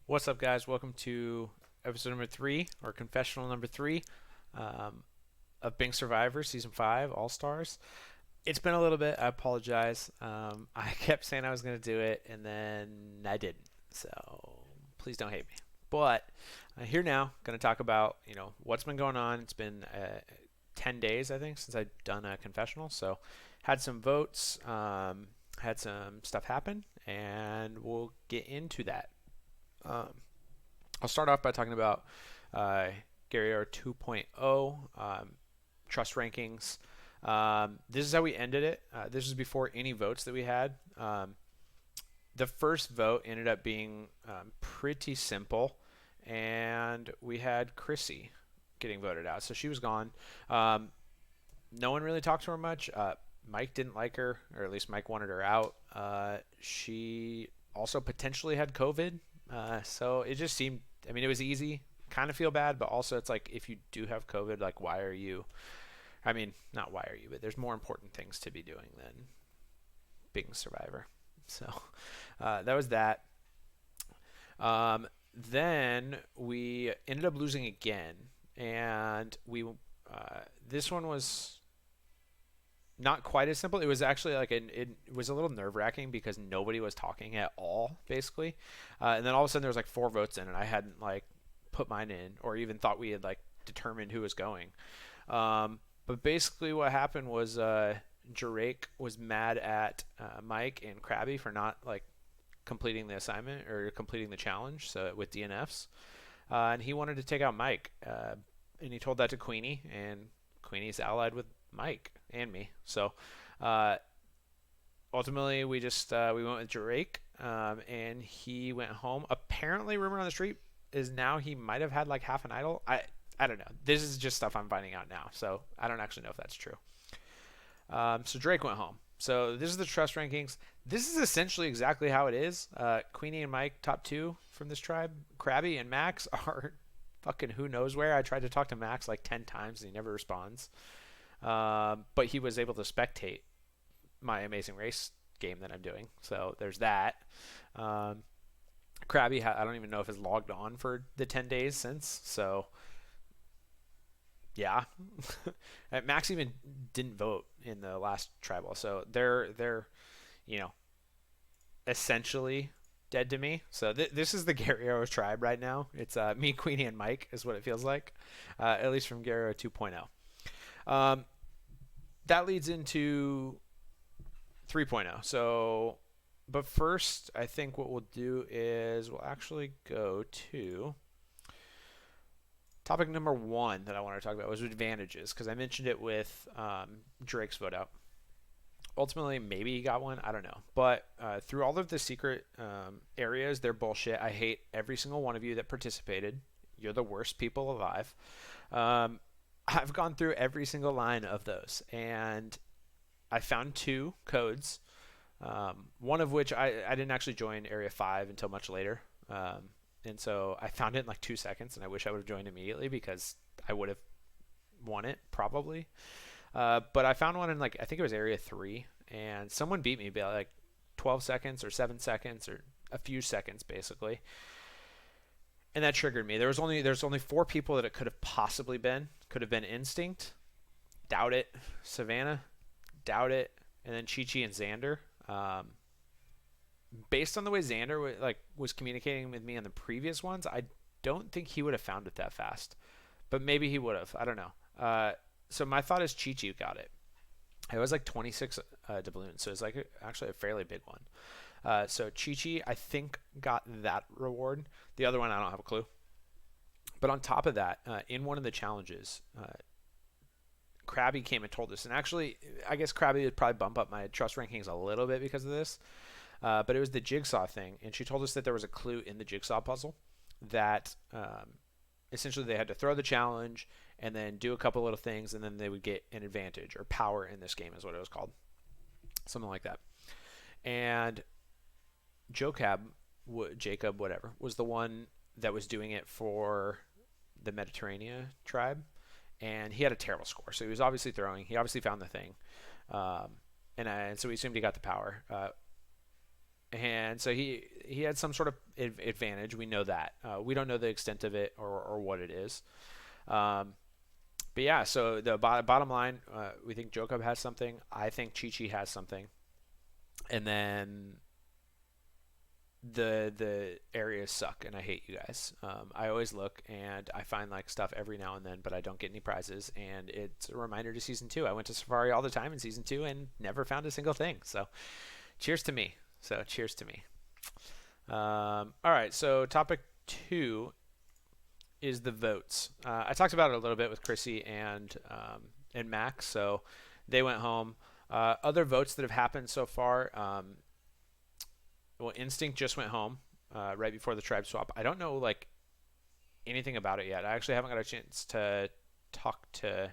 What's up, guys? Welcome to episode number 3, or confessional number 3, um, of Bing Survivor Season 5 All Stars. It's been a little bit. I apologize. I kept saying I was going to do it, and then I didn't. So please don't hate me. But I'm here now, going to talk about what's been going on. It's been 10 days, I think, since I've done a confessional. So had some votes, had some stuff happen, and we'll get into that. Um, I'll start off by talking about uh, Guerriero 2.0 trust rankings. This is how we ended it. This is before any votes that we had. The first vote ended up being pretty simple, and we had Chrissy getting voted out. So she was gone. No one really talked to her much. Mike didn't like her, or at least Mike wanted her out. She also potentially had COVID. So it just seemed, I mean, it was easy. Kind of feel bad, but also it's like if you do have COVID, like, why are you, I mean, not why are you, but there's more important things to be doing than being a survivor. So that was that. Then we ended up losing again, and this one was not quite as simple. It was actually like it was a little nerve wracking because nobody was talking at all, basically. And then all of a sudden there was like 4 votes in, and I hadn't like put mine in or even thought we had like determined who was going. But basically what happened was Drake was mad at Mike and Krabby for not like completing the assignment or completing the challenge. So with DNFs, and he wanted to take out Mike, and he told that to Queenie, and Queenie's allied with Mike and me. So uh, ultimately, we went with Drake, and he went home. Apparently, rumor on the street is now he might have had like half an idol. I don't know. This is just stuff I'm finding out now, so I don't actually know if that's true. So Drake went home. So this is the trust rankings. This is essentially exactly how it is. Queenie and Mike, top 2 from this tribe. Krabby and Max are fucking who knows where. I tried to talk to Max like 10 times and he never responds. But he was able to spectate my Amazing Race game that I'm doing. So there's that. Um, Krabby, I don't even know if he's logged on for the 10 days since. So yeah, Max even didn't vote in the last tribal. So they're you know essentially dead to me. So this is the Guerriero tribe right now. It's me, Queenie, and Mike is what it feels like, at least from Guerriero 2.0. That leads into 3.0. So, but first, I think what we'll do is we'll actually go to topic number 1 that I want to talk about was advantages, because I mentioned it with Drake's vote out. Ultimately, maybe he got one. I don't know. But through all of the secret areas, they're bullshit. I hate every single one of you that participated. You're the worst people alive. I've gone through every single line of those, and I found 2 codes. One of which I didn't actually join Area 5 until much later. And so I found it in like 2 seconds, and I wish I would have joined immediately because I would have won it probably. But I found one in like, I think it was Area 3, and someone beat me by like 12 seconds or 7 seconds or a few seconds basically. And that triggered me. There's only 4 people that it could have possibly been. Could have been Instinct, doubt it. Savannah, doubt it. And then Chi Chi and Xander. Based on the way Xander was communicating with me on the previous ones, I don't think he would have found it that fast. But maybe he would have. I don't know. So my thought is Chi Chi got it. It was like 26 doubloons, so it's like actually a fairly big one. So Chi Chi, I think, got that reward. The other one, I don't have a clue. But on top of that, in one of the challenges, Krabby came and told us. And actually, I guess Krabby would probably bump up my trust rankings a little bit because of this. But it was the jigsaw thing. And she told us that there was a clue in the jigsaw puzzle that essentially they had to throw the challenge and then do a couple little things, and then they would get an advantage, or power in this game is what it was called. Something like that. And Jacob, whatever, was the one that was doing it for the Mediterranean tribe, and he had a terrible score. So he was obviously throwing. He obviously found the thing, and so we assumed he got the power. and so he had some sort of advantage. We know that. We don't know the extent of it or what it is. Um, but yeah, so the bottom line, we think Jokob has something. I think Chi Chi has something, and then the areas suck, and I hate you guys. I always look and I find like stuff every now and then, but I don't get any prizes, and it's a reminder to season two. I went to Safari all the time in season two and never found a single thing. So cheers to me. So cheers to me. All right, so topic two is the votes. I talked about it a little bit with Chrissy and Max. So they went home. Other votes that have happened so far. Well, Instinct just went home right before the tribe swap. I don't know like anything about it yet. I actually haven't got a chance to talk to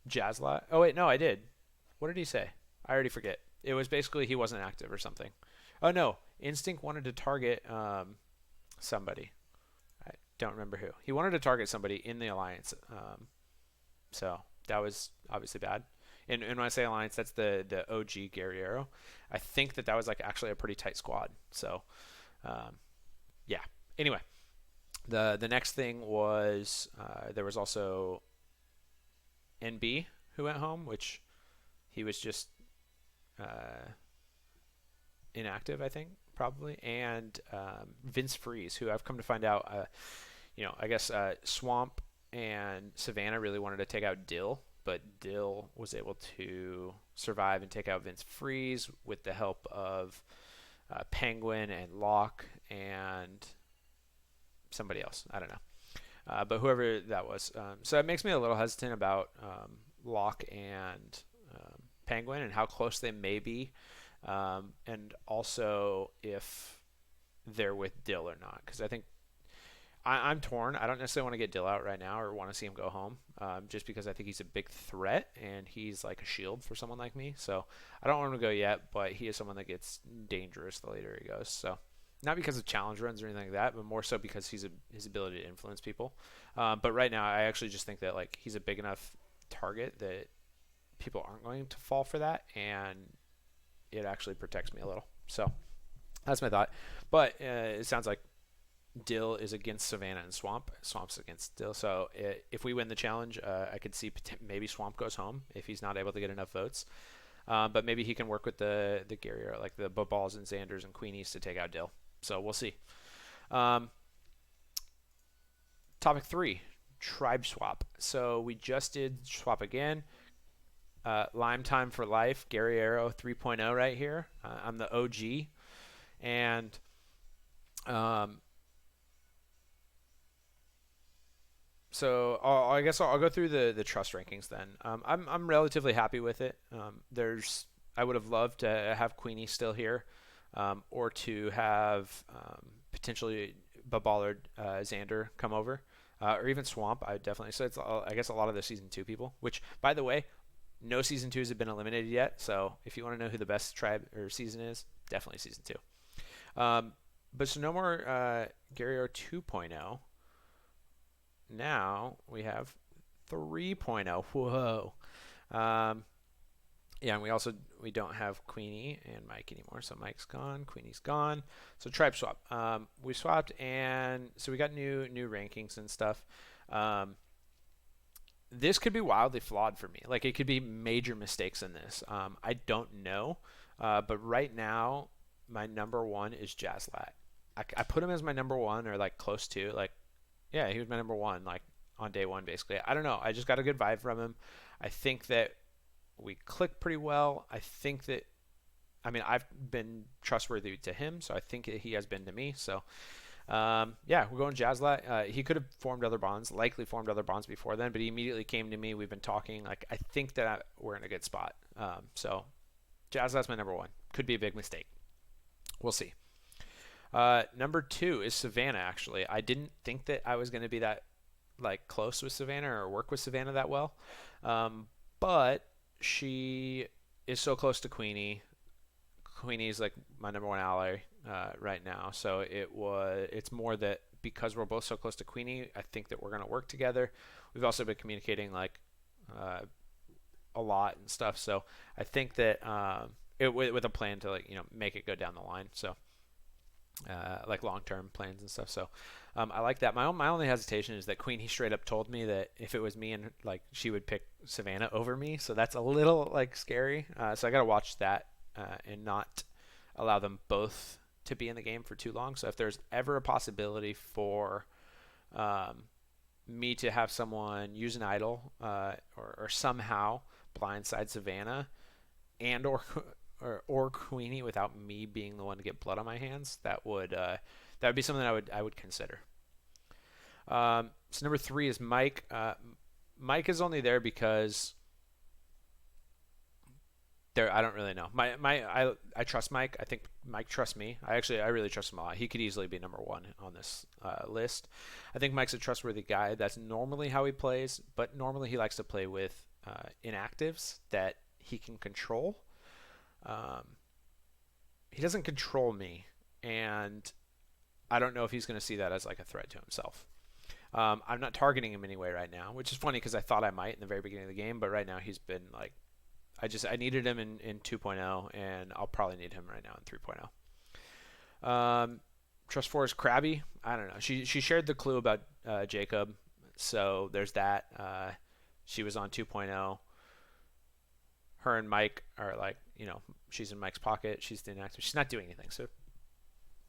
Jazzla. Oh wait, no, I did. What did he say? I already forget. It was basically he wasn't active or something. Oh no, Instinct wanted to target somebody. I don't remember who. He wanted to target somebody in the alliance. So that was obviously bad. And when I say alliance, that's the OG Guerriero. I think that was like actually a pretty tight squad. So yeah. Anyway, the next thing was there was also NB who went home, which he was just inactive, I think, probably, and Vince Freeze, who I've come to find out, I guess Swamp and Savannah really wanted to take out Dill, but Dill was able to survive and take out Vince Freeze with the help of Penguin and Locke and somebody else. I don't know. But whoever that was. So it makes me a little hesitant about Locke and Penguin and how close they may be. And also if they're with Dill or not. Because I think I'm torn. I don't necessarily want to get Dill out right now or want to see him go home, just because I think he's a big threat and he's like a shield for someone like me. So I don't want him to go yet, but he is someone that gets dangerous the later he goes. So not because of challenge runs or anything like that, but more so because his ability to influence people. But right now, I actually just think that like he's a big enough target that people aren't going to fall for that, and it actually protects me a little. So that's my thought. But it sounds like Dill is against Savannah and Swamp. Swamp's against Dill. So if we win the challenge, I could see maybe Swamp goes home if he's not able to get enough votes. But maybe he can work with the Guerriero, like the Balls and Xanders and Queenies to take out Dill. So we'll see. Topic 3, tribe swap. So we just did swap again. Lime time for life, Guerriero 3.0 right here. I'm the OG. And so I guess I'll go through the trust rankings then. I'm relatively happy with it. I would have loved to have Queenie still here, or to have potentially Babal or Xander come over, or even Swamp. I definitely. So it's I guess a lot of the season 2 people. Which, by the way, no season 2s have been eliminated yet. So if you want to know who the best tribe or season is, definitely season 2. But so no more Guerriero 2.0. Now we have 3.0. Whoa. Yeah, and we don't have Queenie and Mike anymore. So Mike's gone, Queenie's gone. So tribe swap. We swapped, and so we got new rankings and stuff. This could be wildly flawed for me. Like it could be major mistakes in this. I don't know. But right now, my number 1 is Jazzlat. I put him as my number 1 or like close to. Like, yeah, he was my number 1 like on day 1 basically. I don't know. I just got a good vibe from him. I think that we click pretty well. I think that, I mean, I've been trustworthy to him, so I think that he has been to me. So, yeah, we're going Jazzlat. He could have likely formed other bonds before then, but he immediately came to me. We've been talking. Like, I think that we're in a good spot. So, Jazzlat's my number 1. Could be a big mistake. We'll see. Number 2 is Savannah, actually. I didn't think that I was going to be that like close with Savannah or work with Savannah that well. But she is so close to Queenie. Queenie's like my number 1 ally right now. So it's more that because we're both so close to Queenie, I think that we're going to work together. We've also been communicating like a lot and stuff. So I think that with a plan to like make it go down the line. So like long-term plans and stuff. So I like that. My only hesitation is that Queen, he straight up told me that if it was me and like she would pick Savannah over me. So that's a little like scary. So I got to watch that and not allow them both to be in the game for too long. So if there's ever a possibility for um, me to have someone use an idol or somehow blindside Savannah and or Queenie without me being the one to get blood on my hands, that would be something I would consider. So number 3 is Mike. Mike is only there because there I don't really know. I trust Mike. I think Mike trusts me. I really trust him a lot. He could easily be number 1 on this list. I think Mike's a trustworthy guy. That's normally how he plays, but normally he likes to play with inactives that he can control. Um, he doesn't control me, and I don't know if he's going to see that as like a threat to himself. I'm not targeting him anyway right now, which is funny because I thought I might in the very beginning of the game, but right now he's been like I needed him in 2.0, and I'll probably need him right now in 3.0. Trust 4 is Krabby. I don't know. She shared the clue about Jacob, so there's that. She was on 2.0. Her and Mike are like, she's in Mike's pocket. She's the inactive. She's not doing anything, so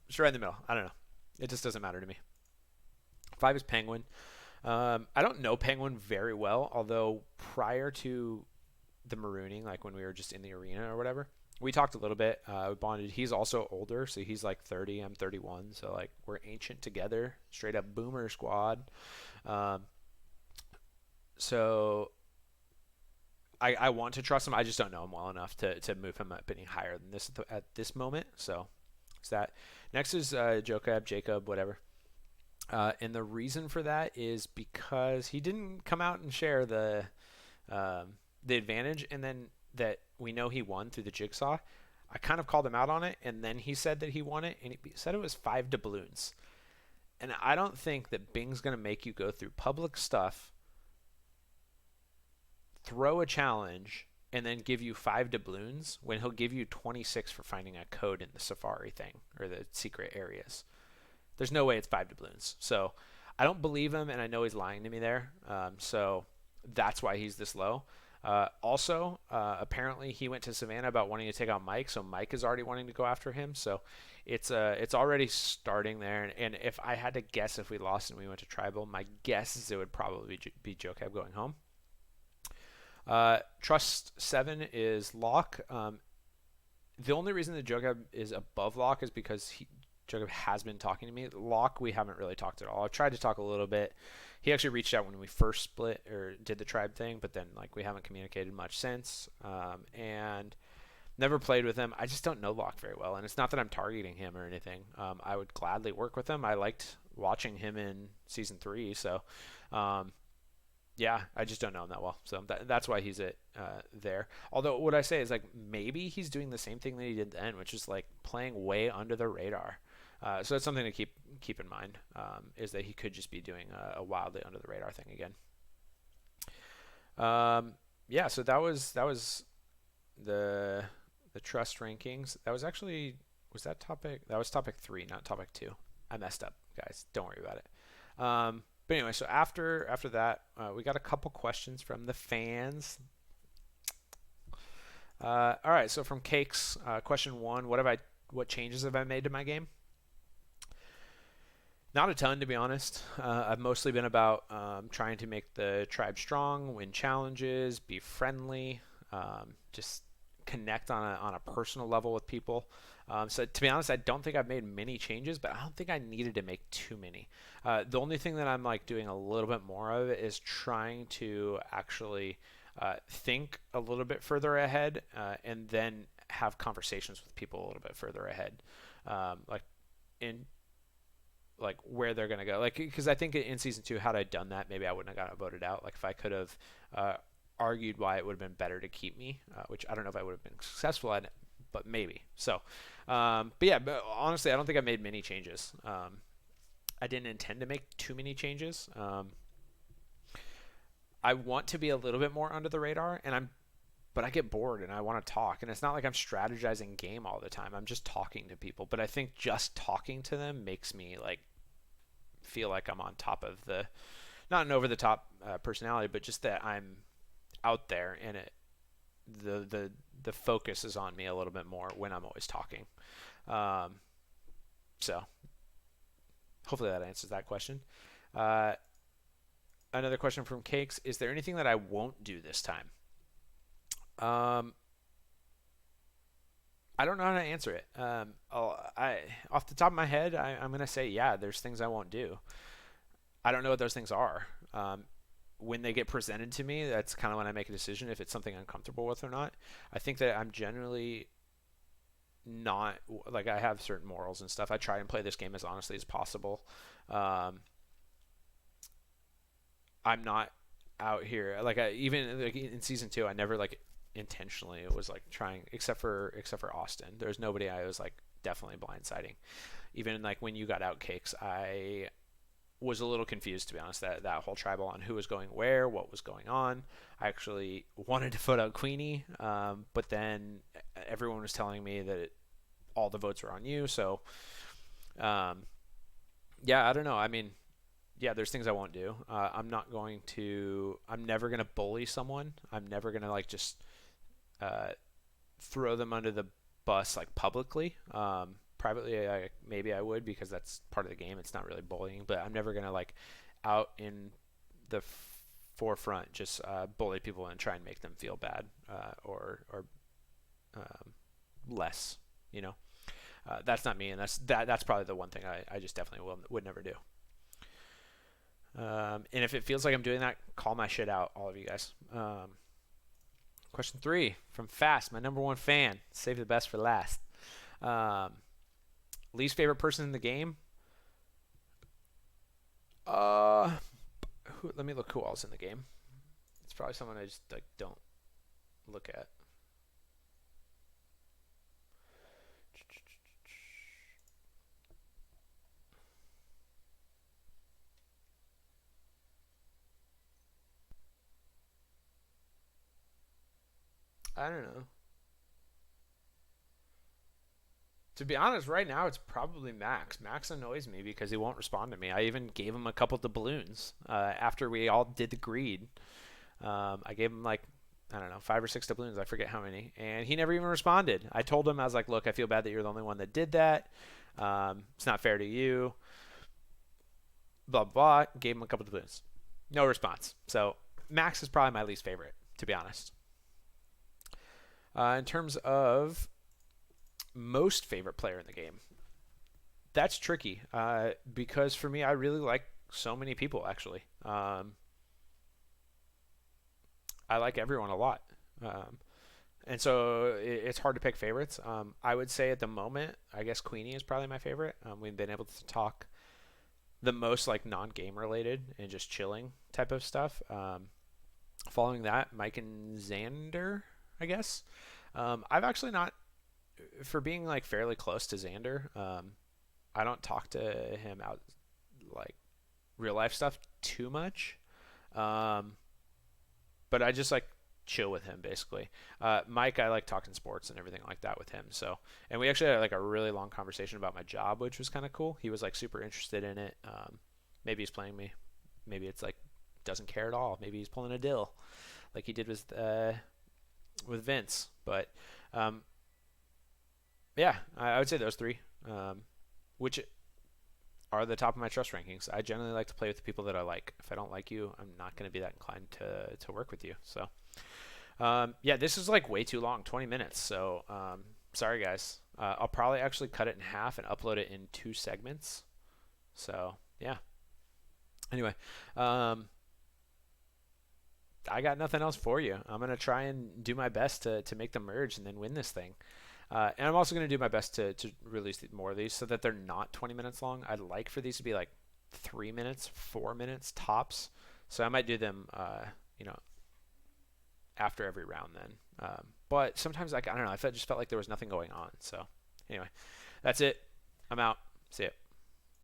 she's right in the middle. I don't know. It just doesn't matter to me. 5 is Penguin. I don't know Penguin very well, although prior to the marooning, like when we were just in the arena or whatever, we talked a little bit. We bonded. He's also older, so he's like 30. I'm 31, so like we're ancient together, straight up boomer squad. Um, so I want to trust him. I just don't know him well enough to move him up any higher than this at this moment. So it's that. Next is Jacob, whatever. And the reason for that is because he didn't come out and share the advantage, and then that we know he won through the jigsaw. I kind of called him out on it, and then he said that he won it, and he said it was 5 doubloons. And I don't think that Bing's going to make you go through public stuff, throw a challenge, and then give you 5 doubloons when he'll give you 26 for finding a code in the Safari thing or the secret areas. There's no way it's 5 doubloons. So I don't believe him, and I know he's lying to me there. So that's why he's this low. Apparently he went to Savannah about wanting to take out Mike, so Mike is already wanting to go after him. So it's already starting there. And if I had to guess, if we lost and we went to tribal, my guess is it would probably be Jokab going home. Trust 7 is Locke. The only reason that Jokab is above Locke is because Jokab has been talking to me. Locke, we haven't really talked at all. I've tried to talk a little bit. He actually reached out when we first split or did the tribe thing, but then like we haven't communicated much since, and never played with him. I just don't know Locke very well, and it's not that I'm targeting him or anything. I would gladly work with him. I liked watching him in season 3, so yeah, I just don't know him that well, so that's why he's there. Although what I say is like maybe he's doing the same thing that he did then, which is like playing way under the radar. So that's something to keep in mind, is that he could just be doing a wildly under the radar thing again. Yeah, so that was the trust rankings. That was actually that was topic 3, not topic 2. I messed up, guys. Don't worry about it. But anyway, so after that, we got a couple questions from the fans. All right, so from Cakes, question 1: what changes have I made to my game? Not a ton, to be honest. I've mostly been about trying to make the tribe strong, win challenges, be friendly, just connect on a personal level with people. So to be honest, I don't think I've made many changes, but I don't think I needed to make too many. The only thing that I'm like doing a little bit more of is trying to actually think a little bit further ahead, and then have conversations with people a little bit further ahead, like in like where they're gonna go. Like because I think in season 2, had I done that, maybe I wouldn't have gotten voted out. Like if I could have argued why it would have been better to keep me, which I don't know if I would have been successful at it, but maybe. So, but yeah, but honestly, I don't think I made many changes. I didn't intend to make too many changes. I want to be a little bit more under the radar, and but I get bored and I want to talk. And it's not like I'm strategizing game all the time. I'm just talking to people. But I think just talking to them makes me like feel like I'm on top of the, not an over the top personality, but just that I'm out there and the focus is on me a little bit more when I'm always talking. Um, so hopefully that answers that question. Uh, Another question from Cakes: is there anything that I won't do this time? Um, I don't know how to answer it. I off the top of my head, I'm gonna say yeah. There's things I won't do. I don't know what those things are. When they get presented to me, that's kind of when I make a decision if it's something I'm comfortable with or not. I think that I'm generally not like I have certain morals and stuff. I try and play this game as honestly as possible. Um, I'm not out here like even like in season two. I never like intentionally was like trying except for Austin. There's nobody I was like definitely blindsiding. Even like when you got out cakes, I was a little confused to be honest that whole tribal on who was going where, what was going on. I actually wanted to vote out Queenie, but then everyone was telling me that all the votes were on you. So um, yeah, I don't know. I mean, yeah, there's things I won't do. I'm not going to. I'm never gonna bully someone. I'm never gonna like just uh, throw them under the bus like publicly. Privately, maybe I would because that's part of the game. It's not really bullying, but I'm never gonna like out in the forefront just bully people and try and make them feel bad or um, less. You know, that's not me, and that's probably the one thing I just definitely would never do. And if it feels like I'm doing that, call my shit out, all of you guys. Question 3 from Fast, my number one fan. Save the best for last. Um, Least favorite person in the game? Uh, let me look who else in the game. It's probably someone I just like don't look at. I don't know. To be honest, right now it's probably Max. Max annoys me because he won't respond to me. I even gave him a couple of doubloons after we all did the greed. I gave him like I don't know 5 or 6 doubloons. I forget how many, and he never even responded. I told him I was like, "Look, I feel bad that you're the only one that did that. It's not fair to you." Blah blah. Blah. Gave him a couple of doubloons. No response. So Max is probably my least favorite, to be honest. In terms of most favorite player in the game, that's tricky because for me, I really like so many people actually. I like everyone a lot. Um, and so it's hard to pick favorites. I would say at the moment, I guess Queenie is probably my favorite. We've been able to talk the most like non-game related and just chilling type of stuff. Following that, Mike and Xander, I guess. I've actually not, for being like fairly close to Xander. I don't talk to him out like real life stuff too much. Um, but I just like chill with him basically. Mike, I like talking sports and everything like that with him. So, and we actually had like a really long conversation about my job, which was kind of cool. He was like super interested in it. Maybe he's playing me. Maybe it's like doesn't care at all. Maybe he's pulling a dill, like he did with Vince. But um, yeah, I would say those three, which are the top of my trust rankings. I generally like to play with the people that I like. If I don't like you, I'm not going to be that inclined to work with you. So, yeah, this is like way too long, 20 minutes. So, sorry guys. I'll probably actually cut it in half and upload it in 2 segments. So, yeah. Anyway, I got nothing else for you. I'm going to try and do my best to make them merge and then win this thing. And I'm also going to do my best to release more of these so that they're not 20 minutes long. I'd like for these to be like 3 minutes, 4 minutes tops. So I might do them, you know, after every round then. But sometimes like I don't know. Just felt like there was nothing going on. So anyway, that's it. I'm out. See ya.